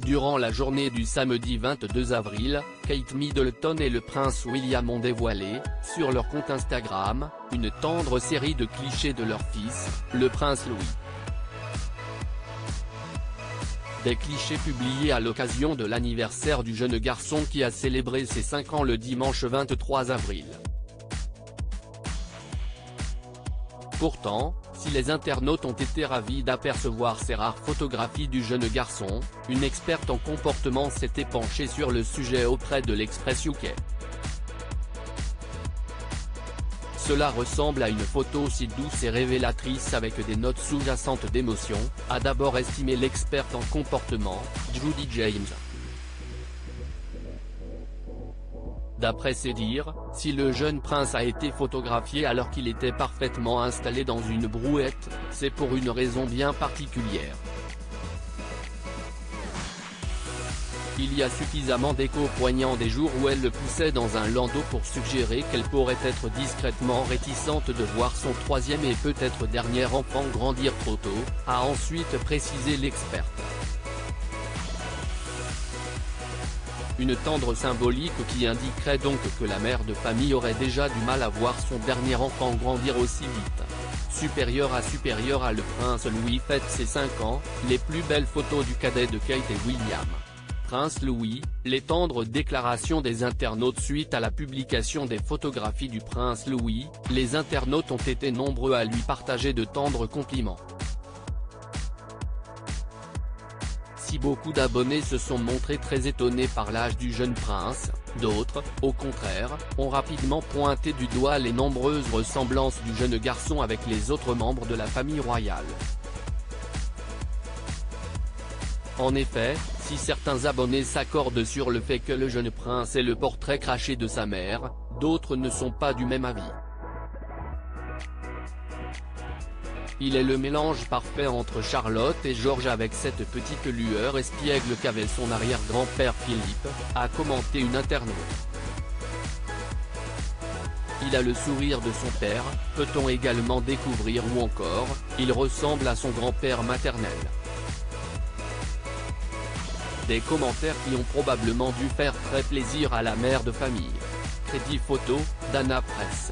Durant la journée du samedi 22 avril, Kate Middleton et le prince William ont dévoilé, sur leur compte Instagram, une tendre série de clichés de leur fils, le prince Louis. Des clichés publiés à l'occasion de l'anniversaire du jeune garçon qui a célébré ses 5 ans le dimanche 23 avril. Pourtant, si les internautes ont été ravis d'apercevoir ces rares photographies du jeune garçon, une experte en comportement s'était penchée sur le sujet auprès de l'Express UK. Cela ressemble à une photo aussi douce et révélatrice avec des notes sous-jacentes d'émotion, a d'abord estimé l'experte en comportement, Judy James. D'après ses dires, si le jeune prince a été photographié alors qu'il était parfaitement installé dans une brouette, c'est pour une raison bien particulière. Il y a suffisamment d'échos poignants des jours où elle le poussait dans un landau pour suggérer qu'elle pourrait être discrètement réticente de voir son troisième et peut-être dernier enfant grandir trop tôt, a ensuite précisé l'experte. Une tendre symbolique qui indiquerait donc que la mère de famille aurait déjà du mal à voir son dernier enfant grandir aussi vite. Supérieur à le prince Louis fête ses 5 ans, les plus belles photos du cadet de Kate et William. Prince Louis, les tendres déclarations des internautes suite à la publication des photographies du prince Louis, les internautes ont été nombreux à lui partager de tendres compliments. Si beaucoup d'abonnés se sont montrés très étonnés par l'âge du jeune prince, d'autres, au contraire, ont rapidement pointé du doigt les nombreuses ressemblances du jeune garçon avec les autres membres de la famille royale. En effet, si certains abonnés s'accordent sur le fait que le jeune prince est le portrait craché de sa mère, d'autres ne sont pas du même avis. Il est le mélange parfait entre Charlotte et George avec cette petite lueur espiègle qu'avait son arrière-grand-père Philippe, a commenté une internaute. Il a le sourire de son père, peut-on également découvrir ou encore, il ressemble à son grand-père maternel. Des commentaires qui ont probablement dû faire très plaisir à la mère de famille. Crédit photo, Dana Press.